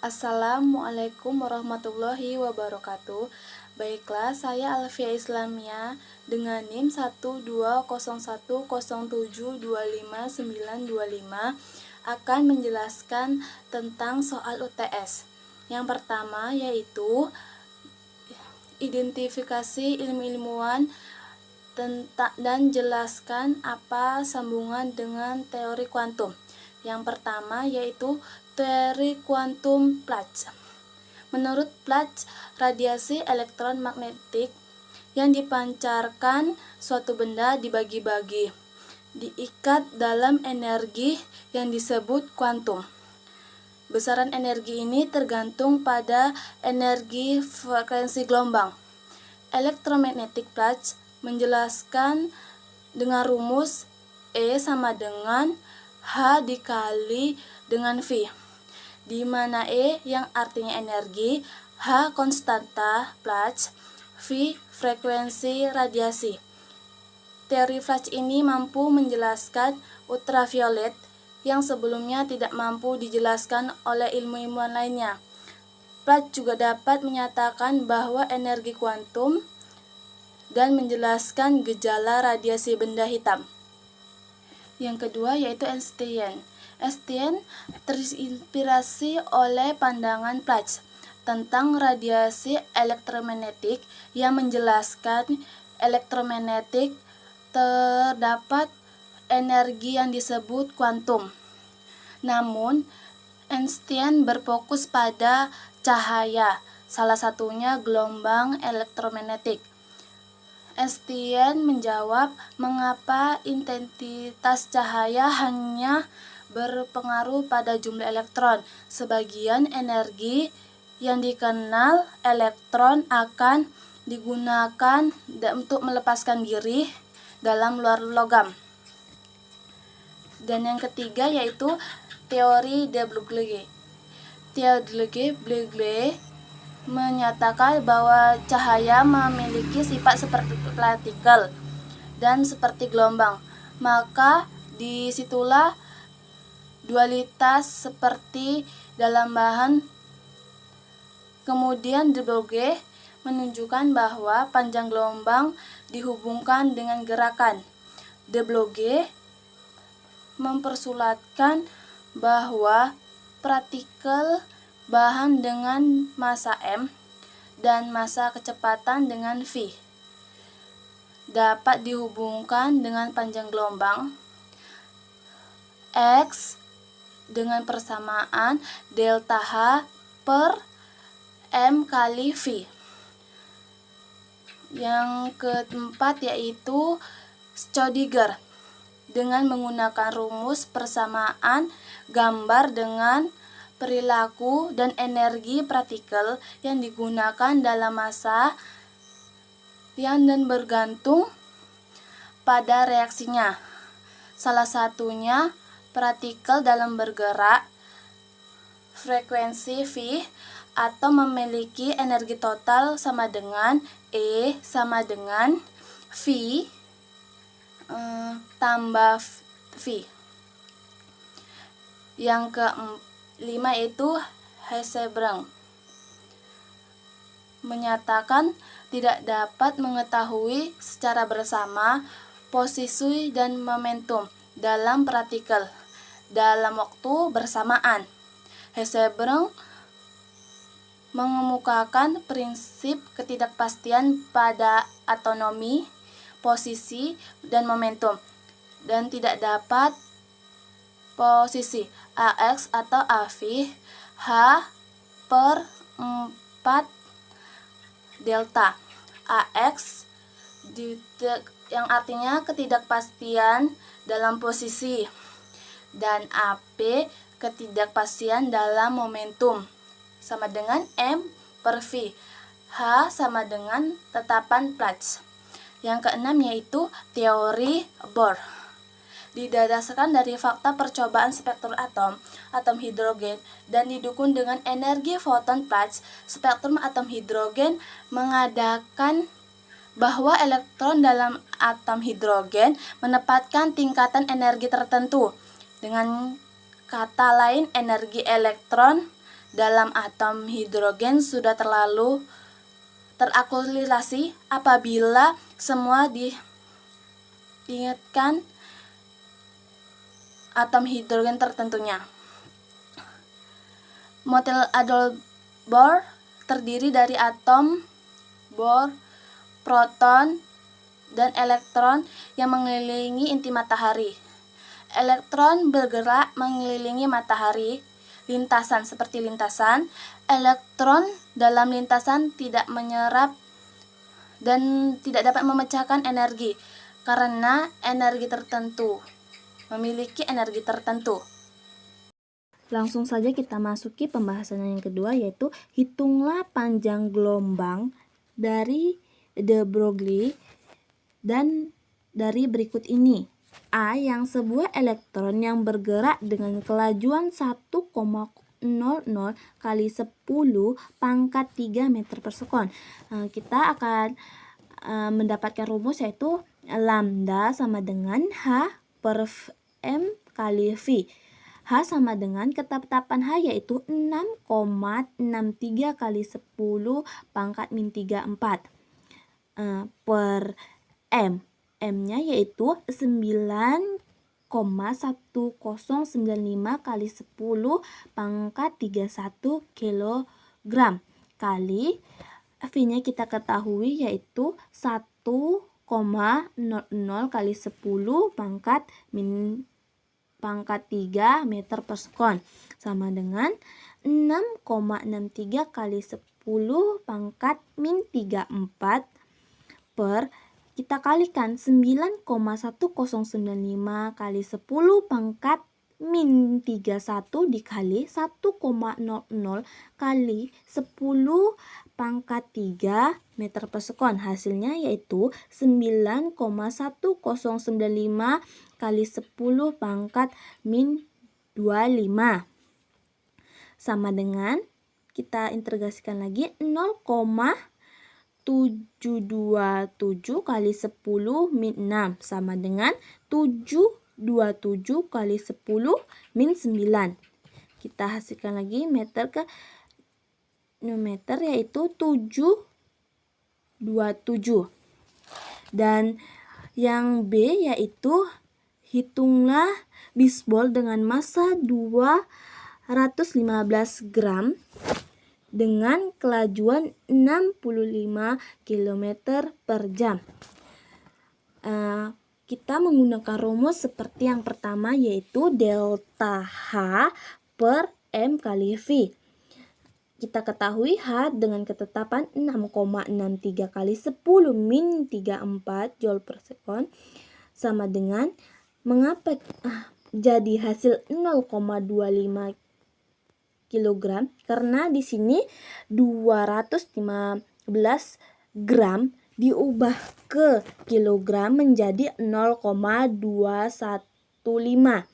Assalamualaikum warahmatullahi wabarakatuh. Baiklah, saya Alfia Islamia dengan NIM 1201070759525 akan menjelaskan tentang soal UTS. Yang pertama yaitu identifikasi ilmu-ilmuwan dan jelaskan apa sambungan dengan teori kuantum. Yang pertama yaitu teori kuantum Planck. Menurut Planck, radiasi elektron magnetik yang dipancarkan suatu benda dibagi-bagi, diikat dalam energi yang disebut kuantum. Besaran energi ini tergantung pada energi frekuensi gelombang. Elektromagnetik Planck menjelaskan dengan rumus E sama dengan H dikali dengan V, di mana E yang artinya energi, H konstanta Planck, V frekuensi radiasi. Teori Planck ini mampu menjelaskan ultraviolet yang sebelumnya tidak mampu dijelaskan oleh ilmu-ilmuwan lainnya. Planck juga dapat menyatakan bahwa energi kuantum dan menjelaskan gejala radiasi benda hitam. Yang kedua yaitu Einstein. Einstein terinspirasi oleh pandangan Planck tentang radiasi elektromagnetik yang menjelaskan elektromagnetik terdapat energi yang disebut kuantum. Namun, Einstein berfokus pada cahaya, salah satunya gelombang elektromagnetik. Einstein menjawab mengapa intensitas cahaya hanya berpengaruh pada jumlah elektron. Sebagian energi yang dikenal elektron akan digunakan untuk melepaskan diri dalam luar logam. Dan yang ketiga yaitu teori de Broglie. Teori de Broglie menyatakan bahwa cahaya memiliki sifat seperti partikel dan seperti gelombang. Maka disitulah dualitas seperti dalam bahan. Kemudian de Broglie menunjukkan bahwa panjang gelombang dihubungkan dengan gerakan. De Broglie mempersulatkan bahwa partikel bahan dengan massa m dan massa kecepatan dengan v dapat dihubungkan dengan panjang gelombang x dengan persamaan delta H per m kali v. Yang keempat yaitu Schrödinger dengan menggunakan rumus persamaan gambar dengan perilaku dan energi partikel yang digunakan dalam massa yang dan bergantung pada reaksinya. Salah satunya partikel dalam bergerak frekuensi V atau memiliki energi total sama dengan E sama dengan V tambah V. Yang kelima itu Heisenberg menyatakan tidak dapat mengetahui secara bersama posisi dan momentum dalam partikel dalam waktu bersamaan. Heisenberg mengemukakan prinsip ketidakpastian pada autonomi, posisi, dan momentum, dan tidak dapat posisi AX atau AV H per 4 delta AX yang artinya ketidakpastian dalam posisi, dan AP ketidakpastian dalam momentum sama dengan M per V. H sama dengan tetapan Planck. Yang keenam yaitu teori Bohr. Didasarkan dari fakta percobaan spektrum atom hidrogen, dan didukung dengan energi foton Planck, spektrum atom hidrogen mengadakan bahwa elektron dalam atom hidrogen menempatkan tingkatan energi tertentu. Dengan kata lain, energi elektron dalam atom hidrogen sudah terlalu terakumulasi apabila semua diingatkan atom hidrogen tertentunya. Model Adolf Bohr terdiri dari atom Bohr, proton, dan elektron yang mengelilingi inti matahari. Elektron bergerak mengelilingi matahari, lintasan seperti lintasan. Elektron dalam lintasan tidak menyerap dan tidak dapat memecahkan energi karena memiliki energi tertentu. Langsung saja kita masuki pembahasan yang kedua, yaitu hitunglah panjang gelombang dari de Broglie dan dari berikut ini. A, yang sebuah elektron yang bergerak dengan kelajuan 1,00 kali 10 pangkat 3 meter per sekon. Kita akan mendapatkan rumus, yaitu lambda sama dengan H per M kali V. H sama dengan ketetapan H, yaitu 6,63 kali 10 pangkat min 34 per M. M-nya yaitu 9,1095 kali 10 pangkat 31 kilogram kali V-nya kita ketahui yaitu 1,00 kali 10 pangkat min pangkat 3 meter per sekon sama dengan 6,63 kali 10 pangkat min 34 per kita kalikan 9,1095 kali 10 pangkat min 31 dikali 1,00 kali 10 pangkat 3 meter per sekon. Hasilnya yaitu 9,1095 kali 10 pangkat min 25 sama dengan, kita integrasikan lagi, 0,727 kali 10 min 6 sama dengan 727 kali 10 min 9. Kita hasilkan lagi meter ke meter, yaitu 727. Dan yang B yaitu hitunglah bisbol dengan massa 215 gram dengan kelajuan 65 km per jam. Kita menggunakan rumus seperti yang pertama, yaitu delta H per M kali V. Kita ketahui H dengan ketetapan 6,63 kali 10 min 34 Joule per sekon sama dengan, mengapa jadi hasil 0,25 kg? Karena di sini 215 gram diubah ke kilogram menjadi 0,215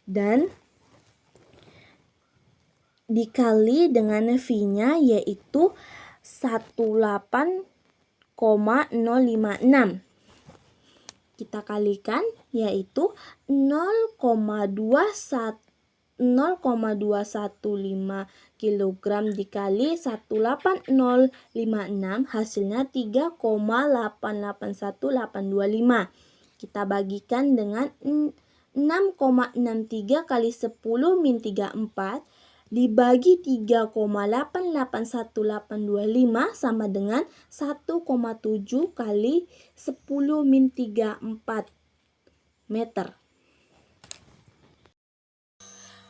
dan dikali dengan V-nya yaitu 18,056. Kita kalikan yaitu 0,215 kg dikali 18,056, hasilnya 3,881825. Kita bagikan dengan 6,63 kali 10 min 34 dibagi 3,881825 sama dengan 1,7 kali 10 min 34 meter.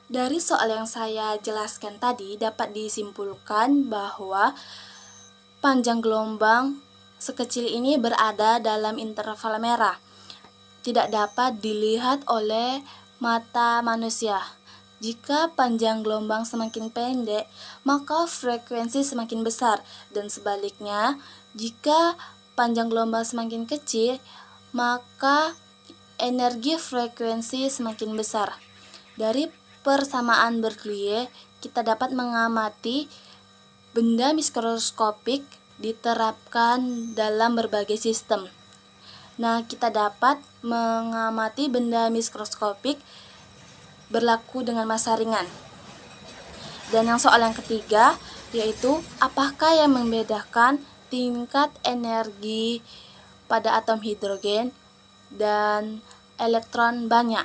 Dari soal yang saya jelaskan tadi dapat disimpulkan bahwa panjang gelombang sekecil ini berada dalam interval merah. Tidak dapat dilihat oleh mata manusia. Jika panjang gelombang semakin pendek, maka frekuensi semakin besar, dan sebaliknya, jika panjang gelombang semakin kecil, maka energi frekuensi semakin besar. Dari persamaan Broglie, kita dapat mengamati benda mikroskopik diterapkan dalam berbagai sistem. Nah, kita dapat mengamati benda mikroskopik berlaku dengan massa ringan. Dan yang soal yang ketiga yaitu apakah yang membedakan tingkat energi pada atom hidrogen dan elektron banyak?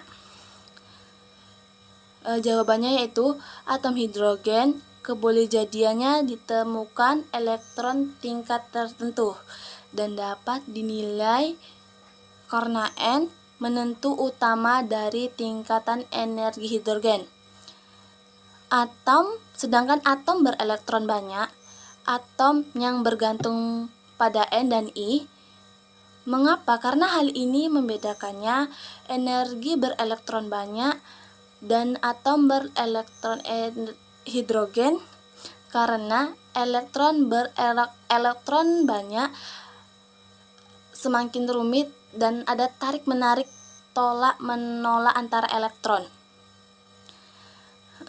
Jawabannya yaitu atom hidrogen kebolehjadiannya ditemukan elektron tingkat tertentu dan dapat dinilai karena N menentu utama dari tingkatan energi hidrogen. Sedangkan atom berelektron banyak, atom yang bergantung pada N dan I. Mengapa? Karena hal ini membedakannya energi berelektron banyak dan atom berelektron hidrogen, karena elektron berelektron banyak semakin rumit dan ada tarik menarik tolak menolak antara elektron.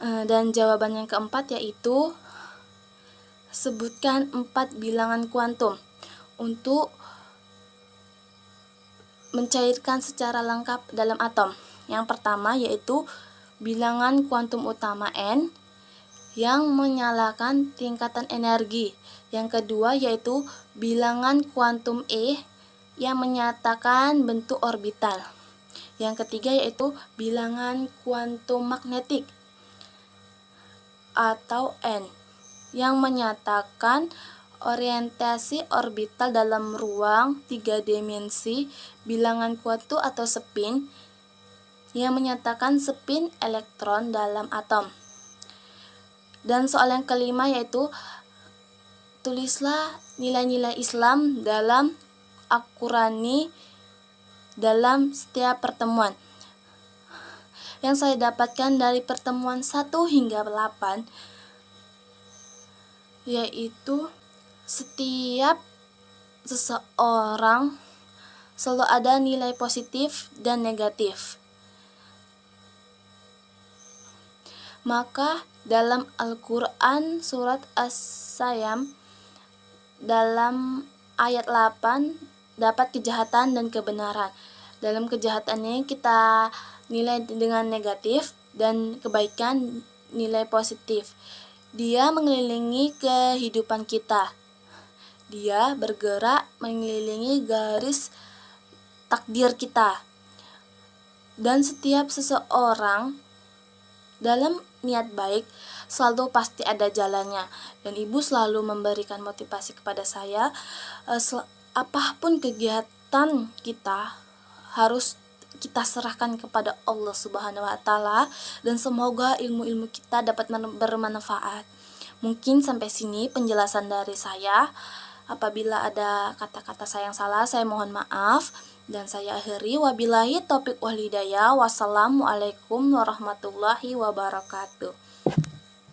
Dan jawaban yang keempat yaitu sebutkan 4 bilangan kuantum untuk mencairkan secara lengkap dalam atom. Yang pertama yaitu bilangan kuantum utama N yang menyalakan tingkatan energi. Yang kedua yaitu bilangan kuantum E yang menyatakan bentuk orbital. Yang ketiga yaitu bilangan kuantum magnetik atau N yang menyatakan orientasi orbital dalam ruang 3 dimensi. Bilangan kuantum atau spin yang menyatakan spin elektron dalam atom. Dan soal yang kelima yaitu tulislah nilai-nilai Islam dalam Al-Qurani dalam setiap pertemuan. Yang saya dapatkan dari pertemuan 1 hingga 8 yaitu setiap seseorang selalu ada nilai positif dan negatif. Maka dalam Al-Quran surat As-Sayyam dalam ayat 8 dapat kejahatan dan kebenaran. Dalam kejahatannya kita nilai dengan negatif dan kebaikan nilai positif. Dia mengelilingi kehidupan kita. Dia bergerak mengelilingi garis takdir kita. Dan setiap seseorang dalam niat baik selalu pasti ada jalannya. Dan ibu selalu memberikan motivasi kepada saya, apapun kegiatan kita harus kita serahkan kepada Allah Subhanahu wa Ta'ala, dan semoga ilmu-ilmu kita dapat bermanfaat. Mungkin sampai sini penjelasan dari saya. Apabila ada kata-kata saya yang salah, saya mohon maaf. Dan saya akhiri, wabillahi taufiq wal hidayah. Wassalamualaikum warahmatullahi wabarakatuh.